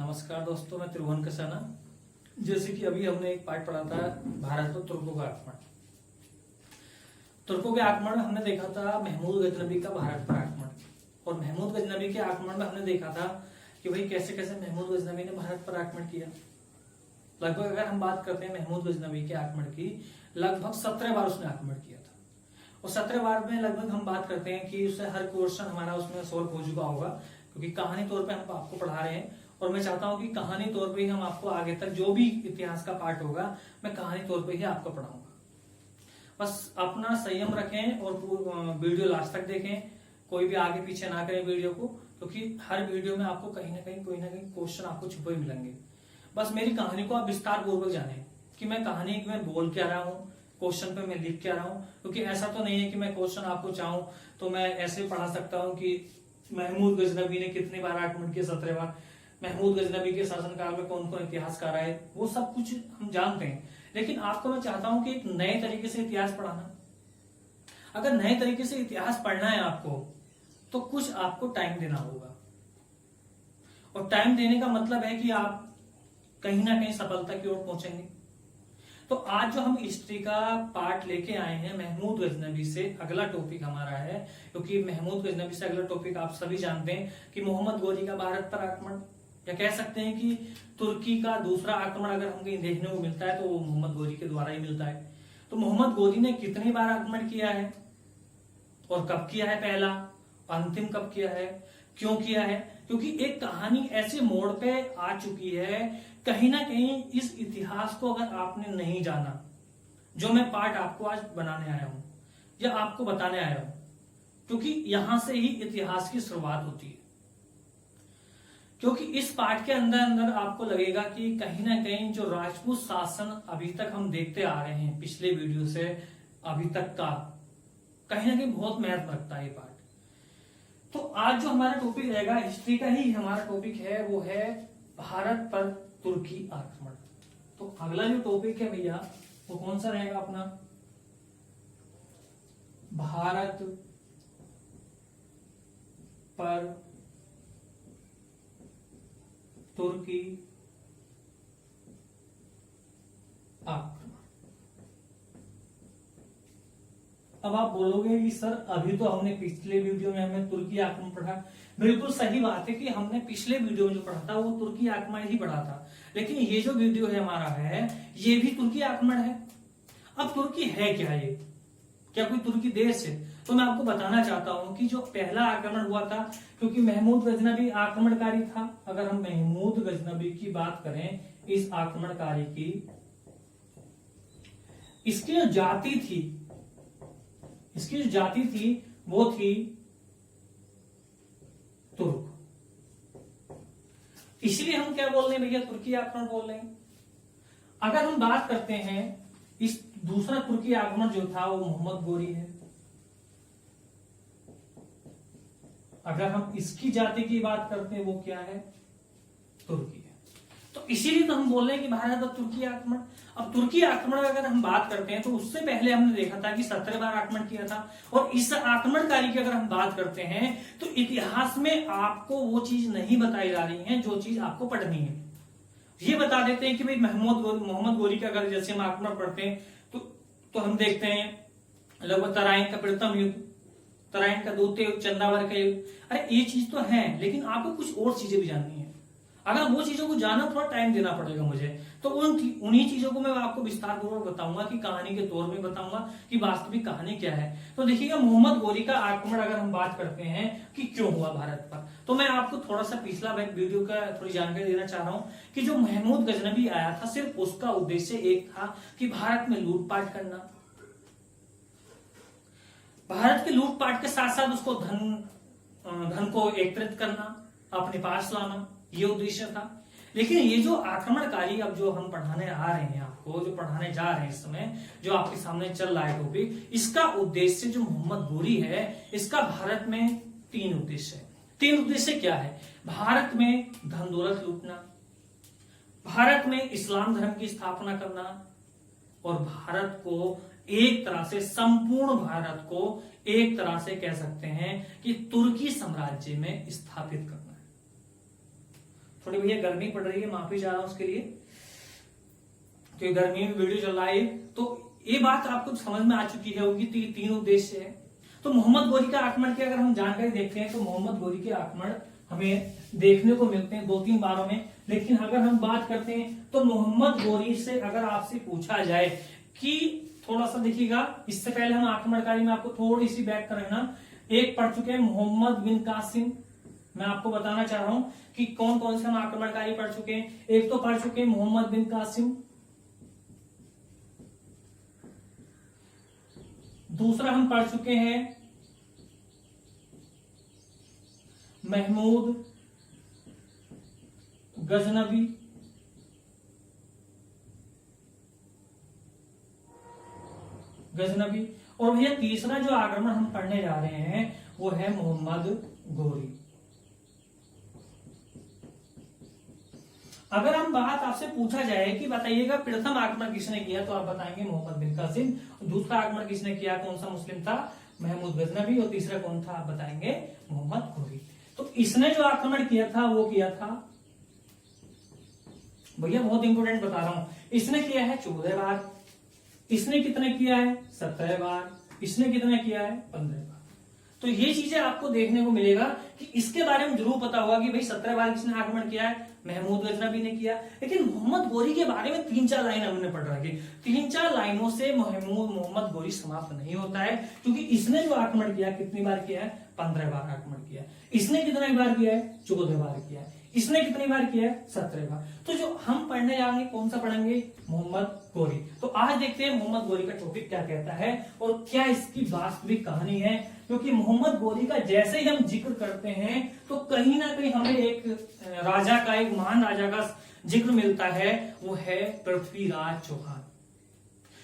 नमस्कार दोस्तों, मैं त्रिभुवन कसाना। जैसे कि अभी हमने एक पार्ट पढ़ा था भारत पर तुर्कों का आक्रमण। तुर्कों के आक्रमण में हमने देखा था महमूद गजनबी का भारत पर आक्रमण, और महमूद गजनबी के आक्रमण में हमने देखा था कि भाई कैसे कैसे महमूद गजनबी ने भारत पर आक्रमण किया। लगभग अगर हम बात करते हैं महमूद गजनबी के आक्रमण की, लगभग 17 बार उसने आक्रमण किया था। और 17 बार में लगभग हम बात करते हैं कि उससे हर क्वेश्चन हमारा उसमें सॉल्व हो चुका होगा, क्योंकि कहानी तौर पे हम आपको पढ़ा रहे हैं। और मैं चाहता हूं कि कहानी तौर पे ही हम आपको आगे तक जो भी इतिहास का पार्ट होगा मैं कहानी तौर पे ही आपको पढ़ाऊंगा। बस अपना संयम रखें और वीडियो लास्ट तक देखें, कोई भी आगे पीछे ना करें वीडियो को, क्योंकि हर वीडियो में आपको कहीं ना कहीं कोई ना कहीं क्वेश्चन आपको छुपे मिलेंगे। बस मेरी कहानी को आप विस्तार पूर्वक जाने कि मैं कहानी में बोल क्या रहा हूँ, क्वेश्चन पे मैं लिख क्या रहा हूँ। क्योंकि ऐसा तो नहीं है कि मैं क्वेश्चन आपको चाहूं तो मैं ऐसे पढ़ा सकता हूँ कि महमूद गजनबी ने कितनी बार आक्रमण किया, 17 बार। महमूद गजनबी के शासनकाल में कौन कौन इतिहासकार आए, वो सब कुछ हम जानते हैं। लेकिन आपको मैं चाहता हूं कि एक नए तरीके से इतिहास पढ़ाना। अगर नए तरीके से इतिहास पढ़ना है आपको, तो कुछ आपको टाइम देना होगा। और टाइम देने का मतलब है कि आप कहीं ना कहीं सफलता की ओर पहुंचेंगे। तो आज जो हम हिस्ट्री का पार्ट लेके आए हैं महमूद गजनबी से, अगला टॉपिक हमारा है, क्योंकि महमूद गजनबी से अगला टॉपिक आप सभी जानते हैं कि मोहम्मद गोरी का भारत पर आक्रमण, या कह सकते हैं कि तुर्की का दूसरा आक्रमण अगर हम कहीं देखने को मिलता है तो वो मोहम्मद गोरी के द्वारा ही मिलता है। तो मोहम्मद गोरी ने कितनी बार आक्रमण किया है और कब किया है, पहला, अंतिम कब किया है, क्यों किया है? क्योंकि एक कहानी ऐसे मोड़ पे आ चुकी है, कहीं ना कहीं इस इतिहास को अगर आपने नहीं जाना, जो मैं पार्ट आपको आज बनाने आया हूं या आपको बताने आया हूं, क्योंकि यहां से ही इतिहास की शुरुआत होती है। क्योंकि इस पार्ट के अंदर अंदर आपको लगेगा कि कहीं ना कहीं जो राजपूत शासन अभी तक हम देखते आ रहे हैं पिछले वीडियो से अभी तक का, कहीं ना कहीं बहुत महत्व रखता है ये पार्ट। तो आज जो हमारा टॉपिक रहेगा हिस्ट्री का ही हमारा टॉपिक है, वो है भारत पर तुर्की आक्रमण। तो अगला जो टॉपिक है भैया वो कौन सा रहेगा अपना? भारत पर तुर्की आक्रमण। अब आप बोलोगे कि सर अभी तो हमने पिछले वीडियो में हमने तुर्की आक्रमण पढ़ा। बिल्कुल सही बात है कि हमने पिछले वीडियो में जो पढ़ा था वो तुर्की आक्रमण ही पढ़ा था, लेकिन ये जो वीडियो है हमारा है ये भी तुर्की आक्रमण है। अब तुर्की है क्या? ये क्या कोई तुर्की देश है? तो मैं आपको बताना चाहता हूं कि जो पहला आक्रमण हुआ था, क्योंकि महमूद गजनबी आक्रमणकारी था। अगर हम महमूद गजनबी की बात करें, इस आक्रमणकारी की, इसकी जो जाति थी, इसकी जो जाति थी वो थी तुर्क। इसलिए हम क्या बोल रहे हैं भैया, तुर्की आक्रमण बोल रहे हैं। अगर हम बात करते हैं इस दूसरा तुर्की आक्रमण जो था वो मोहम्मद गोरी है। अगर हम इसकी जाति की बात करते हैं वो क्या है? तुर्की है। तो इसीलिए तो हम बोल रहे हैं कि भारत और तुर्की आक्रमण। अब तुर्की आक्रमण अगर हम बात करते हैं तो उससे पहले हमने देखा था कि 17 बार आक्रमण किया था। और इस आक्रमणकारी की अगर हम बात करते हैं तो इतिहास में आपको वो चीज नहीं बताई जा रही है जो चीज आपको पढ़नी है। ये बता देते हैं कि भाई मोहम्मद गोरी का अगर जैसे हम आक्रमण पढ़ते हैं तो हम देखते हैं लगभग तराइन का प्रथम युद्ध, तराइन का द्वितीय युद्ध, चंदावर का युद्ध। अरे ये चीज तो है, लेकिन आपको कुछ और चीजें भी जाननी है। अगर वो चीजों को जानना थोड़ा टाइम देना पड़ेगा मुझे, तो उन्हीं चीजों को मैं आपको विस्तार पूर्वक बताऊंगा कि कहानी के तौर में बताऊंगा कि वास्तविक कहानी क्या है। तो देखिएगा, मोहम्मद गोरी का आक्रमण अगर हम बात करते हैं कि क्यों हुआ भारत पर, तो मैं आपको थोड़ा सा पिछला वीडियो का थोड़ी जानकारी देना चाह रहा हूं कि जो महमूद गजनबी आया था, सिर्फ उसका उद्देश्य एक था कि भारत में लूटपाट करना, भारत के लूटपाट के साथ साथ उसको धन को एकत्रित करना, अपने पास लाना, ये उद्देश्य था। लेकिन ये जो आक्रमणकारी अब जो हम पढ़ाने आ रहे हैं, आपको जो पढ़ाने जा रहे हैं इस समय, जो आपके सामने चल रहा है टॉपिक, इसका उद्देश्य जो मोहम्मद गोरी है, इसका भारत में 3 उद्देश्य है। 3 उद्देश्य क्या है? भारत में धन दौलत लूटना, भारत में इस्लाम धर्म की स्थापना करना, और भारत को एक तरह से, संपूर्ण भारत को एक तरह से कह सकते हैं कि तुर्की साम्राज्य में स्थापित करना है। थोड़ी भैया गर्मी पड़ रही है, माफी चाह रहा हूं उसके लिए, क्योंकि गर्मी में वीडियो चल रहा है। तो ये बात आपको समझ में आ चुकी है होगी, तीन उद्देश्य है। तो मोहम्मद गोरी का आक्रमण की अगर हम जानकारी देखते हैं तो मोहम्मद गोरी के आक्रमण हमें देखने को मिलते हैं 2-3 बारों में। लेकिन अगर हम बात करते हैं तो मोहम्मद गोरी से अगर आपसे पूछा जाए कि थोड़ा सा देखिएगा, इससे पहले हम आक्रमणकारी में आपको थोड़ी सी बैक करना, एक पढ़ चुके हैं मोहम्मद बिन कासिम। मैं आपको बताना चाह रहा हूं कि कौन कौन से हम आक्रमणकारी पढ़ चुके हैं। एक तो पढ़ चुके हैं मोहम्मद बिन कासिम, दूसरा हम पढ़ चुके हैं महमूद गजनबी, और भैया तीसरा जो आक्रमण हम पढ़ने जा रहे हैं वो है मोहम्मद गोरी। अगर हम बात आपसे पूछा जाए कि बताइएगा प्रथम आक्रमण किसने किया, तो आप बताएंगे मोहम्मद बिन कासिम। दूसरा आक्रमण किसने किया, कौन सा मुस्लिम था, महमूद गजनबी। और तीसरा कौन था, आप बताएंगे मोहम्मद गोरी। तो इसने जो आक्रमण किया था वो किया था, भैया बहुत इंपोर्टेंट बता रहा हूं, इसने किया है 14 बार। इसने कितने किया है, 17 बार। इसने कितने किया है, 15 बार। तो ये चीजें आपको देखने को मिलेगा कि इसके बारे में जरूर पता होगा कि भाई 17 बार किसने आक्रमण किया है, महमूद गजनबी ने किया। लेकिन मोहम्मद गोरी के बारे में 3-4 लाइन हमने पढ़ रखी। 3-4 लाइनों से मोहम्मद गोरी समाप्त नहीं होता है, क्योंकि इसने जो आक्रमण किया कितनी बार किया है, 15 बार आक्रमण किया। इसने कितनी बार किया है, 14 बार किया है। इसने कितनी बार किया है, 17 बार। तो जो हम पढ़ने जाएंगे कौन सा पढ़ेंगे, मोहम्मद गोरी। तो आज देखते हैं मोहम्मद गोरी का टॉपिक क्या कहता है और क्या इसकी वास्तविक कहानी है। क्योंकि मोहम्मद गोरी का जैसे ही हम जिक्र करते हैं तो कहीं ना कहीं हमें एक राजा का, एक महान राजा का जिक्र मिलता है, वो है पृथ्वीराज चौहान।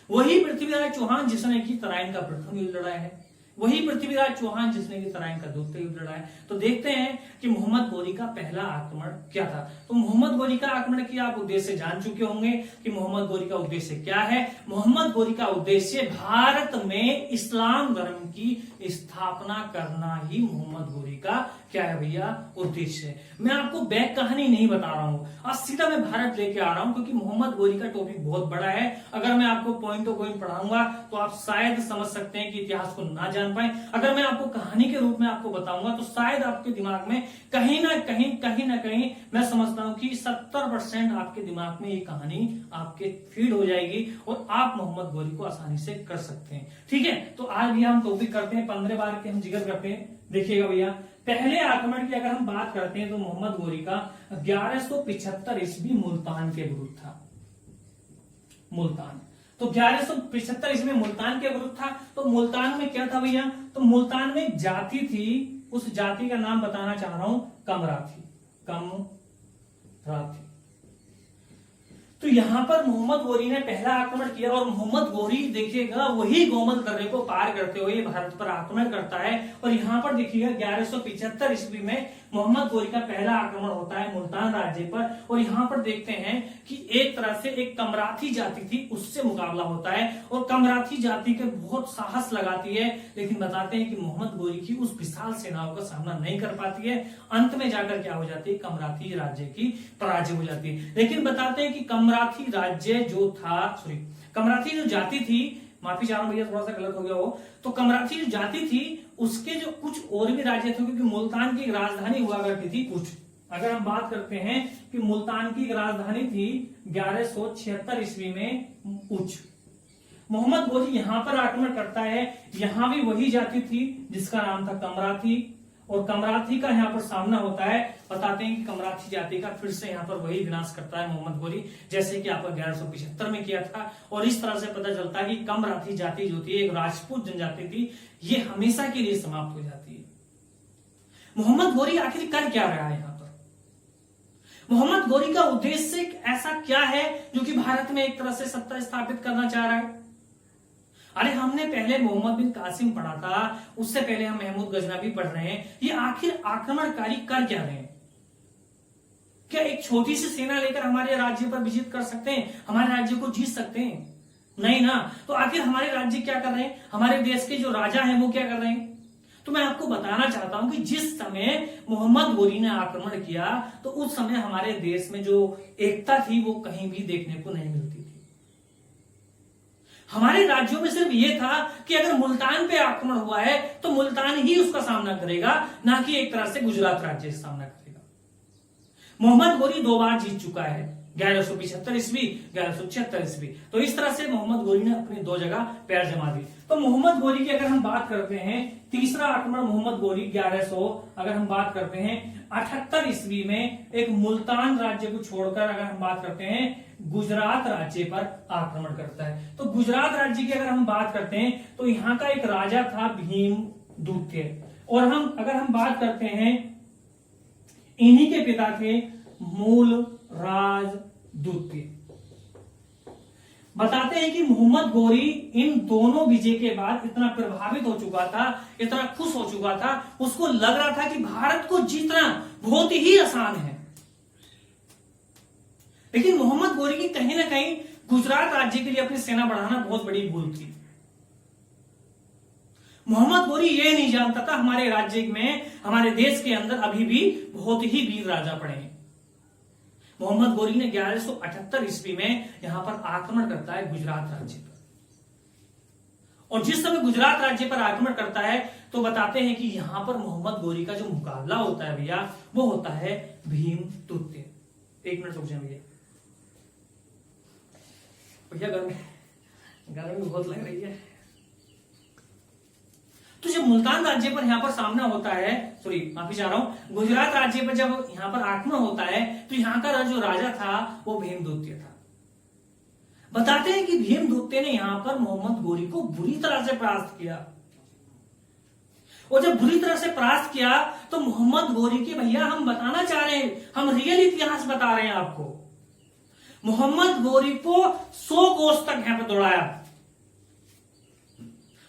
वही पृथ्वीराज चौहान जिसने की तराइन का प्रथम युद्ध लड़ा है, वही पृथ्वीराज चौहान जिसने की तराइन का द्वितीय युद्ध लड़ा है। तो देखते हैं कि मोहम्मद गोरी का पहला आक्रमण क्या था। तो मोहम्मद गोरी का आक्रमण की आप उद्देश्य जान चुके होंगे कि मोहम्मद गोरी का उद्देश्य क्या है। मोहम्मद गोरी का उद्देश्य भारत में इस्लाम धर्म की स्थापना करना ही मोहम्मद गोरी का क्या है भैया, उद्देश्य है। मैं आपको बैक कहानी नहीं बता रहा हूं, आज सीधा मैं भारत लेके आ रहा हूं, क्योंकि मोहम्मद गोरी का टॉपिक बहुत बड़ा है। अगर मैं आपको पॉइंट टू पॉइंट पढ़ाऊंगा तो आप शायद समझ सकते हैं कि इतिहास को ना जान पाए। अगर मैं आपको कहानी के रूप में आपको बताऊंगा तो शायद आपके दिमाग में कहीं ना कहीं मैं समझता हूं कि 70% आपके दिमाग में ये कहानी आपके फीड हो जाएगी और आप मोहम्मद गोरी को आसानी से कर सकते हैं। ठीक है, तो आज भी हम टॉपिक करते हैं, 15 बार के हम जिक्र करते हैं। देखिएगा भैया, पहले आक्रमण की अगर हम बात करते हैं तो मोहम्मद गोरी का 1175 ईस्वी मुल्तान के विरुद्ध था। मुल्तान, तो 1175 ईस्वी में मुल्तान के विरुद्ध था। तो मुल्तान में क्या था भैया, तो मुल्तान में एक जाति थी, उस जाति का नाम बताना चाह रहा हूं, कमराथी। कमराथी। तो यहां पर मोहम्मद गोरी ने पहला आक्रमण किया और मोहम्मद गोरी देखिएगा वही गोमल दर्रे को पार करते हुए भारत पर आक्रमण करता है। और यहां पर देखिएगा 1175 ईस्वी में मोहम्मद गोरी का पहला आक्रमण होता है मुल्तान राज्य पर। और यहां पर देखते हैं कि एक तरह से एक कमराथी जाति थी, उससे मुकाबला होता है और कमराथी जाति के बहुत साहस लगाती है, लेकिन बताते हैं कि मोहम्मद गोरी की उस विशाल सेनाओं का सामना नहीं कर पाती है। अंत में जाकर क्या हो जाती है, कमराथी राज्य की पराजय हो जाती है। लेकिन बताते हैं कि कमराथी राज्य जो था, कमराथी जो जाति थी, माफी चाह रहा हूं भैया थोड़ा सा गलत हो गया हो, तो कमराथी जो जाति थी उसके जो कुछ और भी राज्य थे, क्योंकि मुल्तान की राजधानी हुआ करती थी कुछ। अगर हम बात करते हैं कि मुल्तान की राजधानी थी 1176 ईस्वी में उच्च। मोहम्मद गोरी यहां पर आक्रमण करता है, यहां भी वही जाति थी जिसका नाम था कमराथी, और कमराथी का यहाँ पर सामना होता है। बताते हैं कि कमराथी जाति का फिर से यहाँ पर वही विनाश करता है मोहम्मद गोरी, जैसे कि आपको 1175 में किया था। और इस तरह से पता चलता है कि कमराथी जाति जो थी एक राजपूत जनजाति थी, ये हमेशा के लिए समाप्त हो जाती है। मोहम्मद गोरी आखिर कर क्या रहा है यहाँ पर, मोहम्मद गोरी का उद्देश्य ऐसा क्या है जो कि भारत में एक तरह से सत्ता स्थापित करना चाह रहा है। अरे हमने पहले मोहम्मद बिन कासिम पढ़ा था, उससे पहले हम महमूद गजनबी पढ़ रहे हैं। ये आखिर आक्रमणकारी कर क्या रहे हैं? क्या एक छोटी सी सेना लेकर हमारे राज्य पर विजित कर सकते हैं, हमारे राज्य को जीत सकते हैं? नहीं ना। तो आखिर हमारे राज्य क्या कर रहे हैं, हमारे देश के जो राजा हैं वो क्या कर रहे हैं? तो मैं आपको बताना चाहता हूं कि जिस समय मोहम्मद गोरी ने आक्रमण किया तो उस समय हमारे देश में जो एकता थी वो कहीं भी देखने को नहीं मिलती थी। हमारे राज्यों में सिर्फ ये था कि अगर मुल्तान पे आक्रमण हुआ है तो मुल्तान ही उसका सामना करेगा, ना कि एक तरह से गुजरात राज्य से सामना करेगा। मोहम्मद गोरी 2 बार जीत चुका है, 1175 ईस्वी, 1176 ईस्वी। तो इस तरह से मोहम्मद गोरी ने अपनी 2 जगह पैर जमा दी। तो मोहम्मद गोरी की अगर हम बात करते हैं, तीसरा आक्रमण मोहम्मद गोरी 1100 अगर हम बात करते हैं 78 ईस्वी में एक मुल्तान राज्य को छोड़कर अगर हम बात करते हैं गुजरात राज्य पर आक्रमण करता है। तो गुजरात राज्य की अगर हम बात करते हैं तो यहाँ का एक राजा था भीमदूत्य, और अगर हम बात करते हैं इन्हीं के पिता थे मूल राजदूत्य। बताते हैं कि मोहम्मद गोरी इन दोनों विजय के बाद इतना प्रभावित हो चुका था, इतना खुश हो चुका था, उसको लग रहा था कि भारत को जीतना बहुत ही आसान है। लेकिन मोहम्मद गोरी की कहीं ना कहीं गुजरात राज्य के लिए अपनी सेना बढ़ाना बहुत बड़ी भूल थी। मोहम्मद गोरी ये नहीं जानता था हमारे राज्य में, हमारे देश के अंदर अभी भी बहुत ही वीर राजा पड़े हैं। मोहम्मद गोरी ने 1178 ईस्वी में यहां पर आक्रमण करता है गुजरात राज्य पर, और जिस समय गुजरात राज्य पर आक्रमण करता है तो बताते हैं कि यहां पर मोहम्मद गोरी का जो मुकाबला होता है भैया, वो होता है भीमदूत्य। 1 मिनट रुक जाए भैया, गर्मी बहुत लग रही है। तो जब मुल्तान राज्य पर यहां पर सामना होता है, सॉरी माफी चाह रहा हूं, गुजरात राज्य पर जब यहां पर आक्रमण होता है तो यहां का जो राजा था वो भीमदूत्य था। बताते हैं कि भीमदूत्य ने यहां पर मोहम्मद गोरी को बुरी तरह से परास्त किया, और जब बुरी तरह से परास्त किया तो मोहम्मद गोरी के भैया हम बताना चाह रहे हैं, हम रियल इतिहास बता रहे हैं आपको, मोहम्मद गोरी को 100 कोस तक यहां पर दौड़ाया,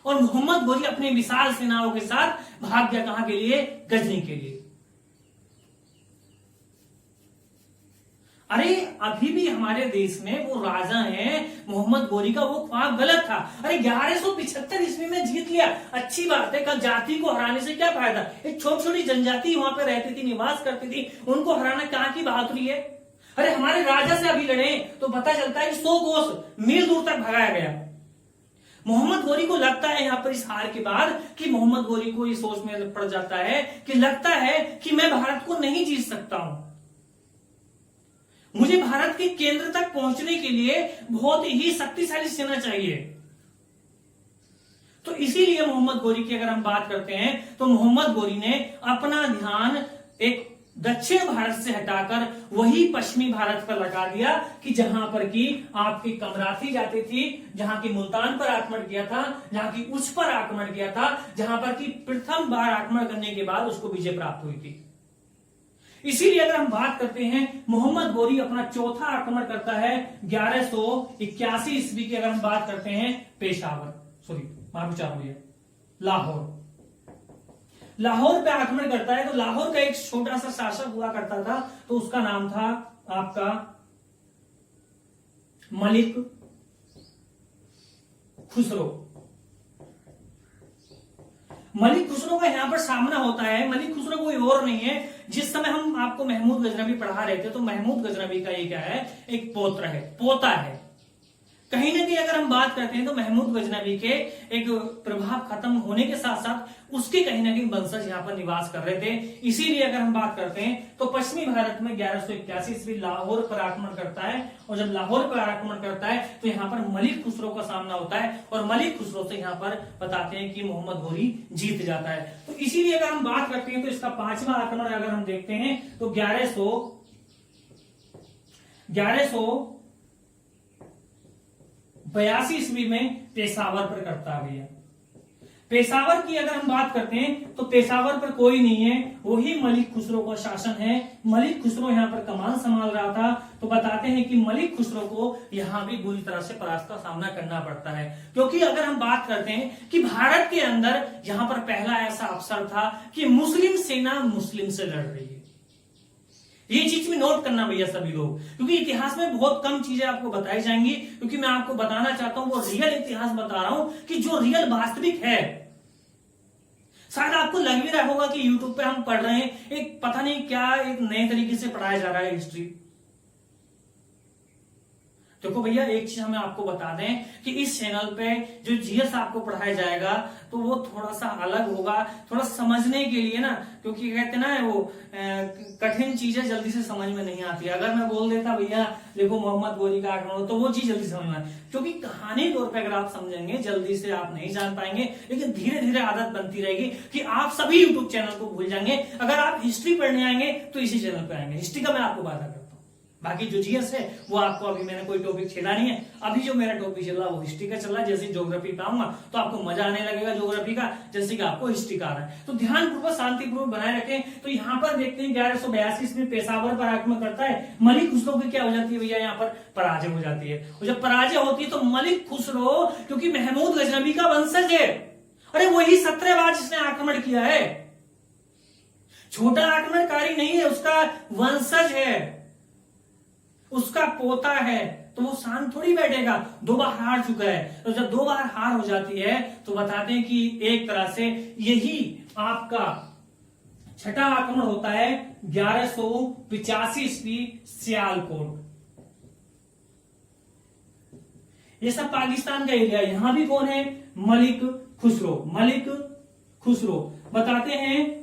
और मोहम्मद गोरी अपने विशाल सेनाओं के साथ भाग गया कहां के लिए? गजनी के लिए। अरे अभी भी हमारे देश में वो राजा हैं, मोहम्मद गोरी का वो ख्वाब गलत था। अरे 1175 ईस्वी में जीत लिया, अच्छी बात है, कल जाति को हराने से क्या फायदा? एक छोटी छोटी जनजाति वहां पे रहती थी, निवास करती थी, उनको हराना कहां की बहादुरी है? अरे हमारे राजा से अभी लड़े तो पता चलता है कि 100 कोस मील दूर तक भगाया गया। मोहम्मद गोरी को लगता है यहां पर इस हार के बाद कि मोहम्मद गोरी को ये सोच में पड़ जाता है कि लगता है कि मैं भारत को नहीं जीत सकता हूं, मुझे भारत के केंद्र तक पहुंचने के लिए बहुत ही शक्तिशाली सेना चाहिए। तो इसीलिए मोहम्मद गोरी की अगर हम बात करते हैं तो मोहम्मद गोरी ने अपना ध्यान एक दक्षिण भारत से हटाकर वही पश्चिमी भारत पर लगा दिया कि जहां पर की आपकी कमराथी जाती थी, जहां की मुल्तान पर आक्रमण किया था, जहां की उच्च पर आक्रमण किया था, जहां पर की प्रथम बार आक्रमण करने के बाद उसको विजय प्राप्त हुई थी। इसीलिए अगर हम बात करते हैं मोहम्मद गोरी अपना चौथा आक्रमण करता है 1181 ईस्वी की अगर हम बात करते हैं पेशावर, सॉरी माफी चाहूंगी, लाहौर पे आक्रमण करता है। तो लाहौर का एक छोटा सा शासक हुआ करता था, तो उसका नाम था आपका मलिक खुसरो। मलिक खुसरो का यहां पर सामना होता है। मलिक खुसरो कोई और नहीं है, जिस समय हम आपको महमूद गजनवी पढ़ा रहे थे तो महमूद गजनवी का ये क्या है? एक पोत्र है, पोता है। कहीं ना कहीं अगर हम बात करते हैं तो महमूद गजनवी के एक प्रभाव खत्म होने के साथ साथ उसके कहीं ना कहीं वंशज यहाँ पर निवास कर रहे थे। इसीलिए अगर हम बात करते हैं तो पश्चिमी भारत में 1181 ईस्वी लाहौर पर आक्रमण करता है, और जब लाहौर पर आक्रमण करता है तो यहाँ पर मलिक खुसरो का सामना होता है, और मलिक खुसरो से यहाँ पर बताते हैं कि मोहम्मद गोरी जीत जाता है। तो इसीलिए अगर हम बात करते हैं तो इसका 5वां आक्रमण अगर हम देखते हैं तो 1182 ईस्वी में पेशावर पर करता है भैया। पेशावर की अगर हम बात करते हैं तो पेशावर पर कोई नहीं है, वही मलिक खुसरो का शासन है। मलिक खुसरो यहाँ पर कमान संभाल रहा था। तो बताते हैं कि मलिक खुसरो को यहाँ भी बुरी तरह से परास्त का सामना करना पड़ता है, क्योंकि अगर हम बात करते हैं कि भारत के अंदर यहाँ पर पहला ऐसा अवसर था कि मुस्लिम सेना मुस्लिम से लड़ रही है। ये चीज में नोट करना भैया सभी लोग, क्योंकि इतिहास में बहुत कम चीजें आपको बताई जाएंगी, क्योंकि मैं आपको बताना चाहता हूं वो रियल इतिहास बता रहा हूं कि जो रियल वास्तविक है। शायद आपको लग भी रहा होगा कि यूट्यूब पे हम पढ़ रहे हैं, एक पता नहीं क्या एक नए तरीके से पढ़ाया जा रहा है हिस्ट्री। देखो भैया, एक चीज हमें आपको बता दें कि इस चैनल पे जो जीएस आपको पढ़ाया जाएगा तो वो थोड़ा सा अलग होगा, थोड़ा समझने के लिए ना, क्योंकि कहते ना वो कठिन चीजें जल्दी से समझ में नहीं आती। अगर मैं बोल देता भैया देखो मोहम्मद गोरी का आक्रमण, तो वो चीज जल्दी समझ में आती, क्योंकि कहानी तौर पर अगर आप समझेंगे जल्दी से आप नहीं जान पाएंगे, लेकिन धीरे धीरे आदत बनती रहेगी कि आप सभी यूट्यूब चैनल को भूल जाएंगे। अगर आप हिस्ट्री पढ़ने आएंगे तो इसी चैनल पे आएंगे, हिस्ट्री का मैं आपको वादा करता हूं। बाकी जो जीएस है वो आपको अभी मैंने कोई टॉपिक छेड़ा नहीं है, अभी जो मेरा टॉपिक चल रहा है वो हिस्ट्री का चल रहा है। जैसे ज्योग्राफी पे आऊंगा तो आपको मजा आने लगेगा ज्योग्राफी का, जैसे कि आपको हिस्ट्री का आ रहा है। तो ध्यानपूर्वक शांतिपूर्वक बनाए रखें। तो यहाँ पर देखते हैं 1182 में पेशावर पर आक्रमण करता है, मलिक खुसरो की क्या हो जाती है भैया, यहाँ पर पराजय हो जाती है। और जब पराजय होती है तो मलिक खुसरो, क्योंकि महमूद गजनबी का वंशज है, अरे वही 17 बार जिसने आक्रमण किया है, छोटा आक्रमणकारी नहीं है, उसका वंशज है, उसका पोता है, तो वो शांत थोड़ी बैठेगा। 2 बार हार चुका है, तो जब 2 बार हार हो जाती है तो बताते हैं कि एक तरह से यही आपका छठा आक्रमण होता है 1185 ईस्वी सियालकोट। ये सब पाकिस्तान का एरिया। यहां भी कौन है, मलिक खुसरो। मलिक खुसरो बताते हैं,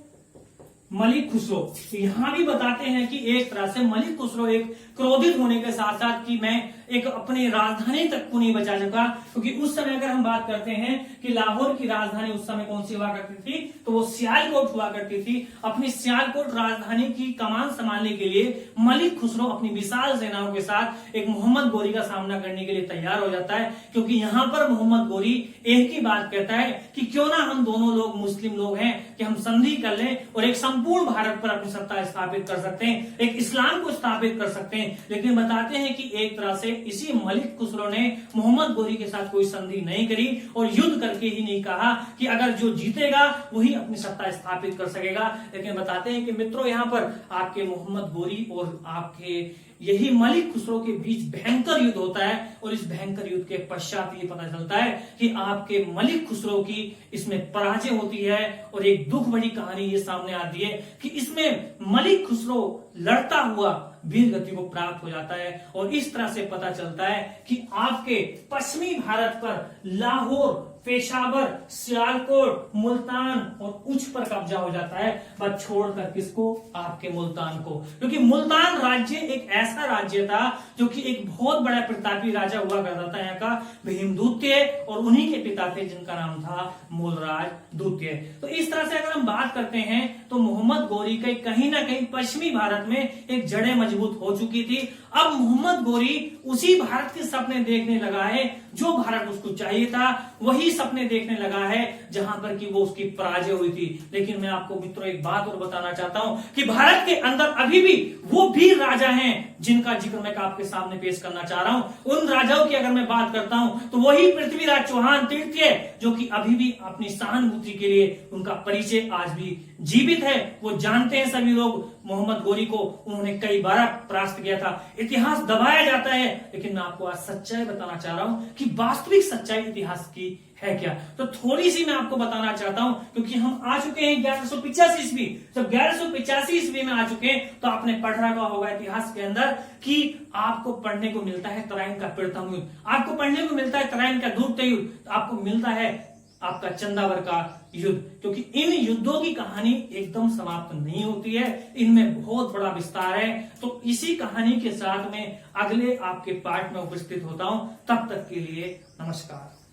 मलिक खुसरो यहां भी बताते हैं कि एक तरह से मलिक खुसरो एक क्रोधित होने के साथ साथ कि मैं एक अपनी राजधानी तक को नहीं बचा सका, क्योंकि उस समय अगर हम बात करते हैं कि लाहौर की राजधानी उस समय कौन सी हुआ करती थी, तो वो सियालकोट हुआ करती थी। अपनी सियालकोट राजधानी की कमान संभालने के लिए मलिक खुसरो अपनी विशाल सेनाओं के साथ एक मोहम्मद गोरी का सामना करने के लिए तैयार हो जाता है, क्योंकि यहां पर मोहम्मद गोरी एक ही बात कहता है कि क्यों ना हम दोनों लोग मुस्लिम लोग हैं कि हम संधि कर लें और एक संपूर्ण भारत पर अपनी सत्ता स्थापित कर सकते हैं, एक इस्लाम को स्थापित कर सकते हैं। लेकिन बताते हैं कि एक तरह से इसी मलिक खुसरो ने मोहम्मद गोरी के साथ कोई संधि नहीं करी और युद्ध करके ही नहीं कहा कि अगर जो जीतेगा वही अपनी सत्ता स्थापित कर सकेगा। लेकिन बताते हैं कि मित्रों, यहां पर आपके मोहम्मद गोरी और आपके यही मलिक खुसरो के बीच भयंकर युद्ध होता है, और इस भयंकर युद्ध के पश्चात ये पता चलता है कि आपके मलिक खुसरो की इसमें पराजय होती है। और एक दुख भरी कहानी ये सामने आती है कि इसमें मलिक खुसरो लड़ता हुआ वीर गति को प्राप्त हो जाता है, और इस तरह से पता चलता है कि आपके पश्चिमी भारत पर लाहौर, पेशावर, सियालकोट, मुल्तान और उच्च पर कब्जा हो जाता है, बस छोड़कर किसको, आपके मुल्तान को। क्योंकि मुल्तान राज्य एक ऐसा राज्य था जो कि एक बहुत बड़ा प्रतापी राजा हुआ करता था यहाँ का, भीमदूत्य, और उन्हीं के पिता थे जिनका नाम था मूलराज द्वितीय। तो इस तरह से अगर हम बात करते हैं तो मोहम्मद गोरी के कहीं ना कहीं पश्चिमी भारत में एक जड़ें मजबूत हो चुकी थी। अब मोहम्मद गोरी उसी भारत के सपने देखने लगा है जो भारत उसको चाहिए था, वही सपने देखने लगा है जहां पर कि वो उसकी पराजय हुई थी। लेकिन मैं आपको मित्रों एक बात और बताना चाहता हूं कि भारत के अंदर अभी भी वो वीर राजा हैं जिनका जिक्र मैं आपके सामने पेश करना चाह रहा हूं। उन राजाओं की अगर मैं बात करता हूं तो वही पृथ्वीराज चौहान तृतीय, जो कि अभी भी अपनी सहानुभूति के लिए उनका परिचय आज भी जीवित है। वो जानते हैं सभी लोग मोहम्मद गोरी को, उन्होंने कई बार परास्त किया था। इतिहास दबाया जाता है, लेकिन मैं आपको आज सच्चाई बताना चाह रहा हूं कि वास्तविक सच्चाई इतिहास की है क्या। तो थोड़ी सी मैं आपको बताना चाहता हूं, क्योंकि हम आ चुके हैं 1185 ईस्वी। जब 1185 ईस्वी में आ चुके हैं तो आपने पढ़ रखा होगा इतिहास के अंदर कि आपको पढ़ने को मिलता है तराइन का प्रथम युद्ध, आपको पढ़ने को मिलता है तराइन का द्वितीय युद्ध, आपको मिलता है आपका चंदावर का युद्ध। क्योंकि इन युद्धों की कहानी एकदम समाप्त नहीं होती है, इनमें बहुत बड़ा विस्तार है। तो इसी कहानी के साथ में अगले आपके पार्ट में उपस्थित होता हूं। तब तक के लिए नमस्कार।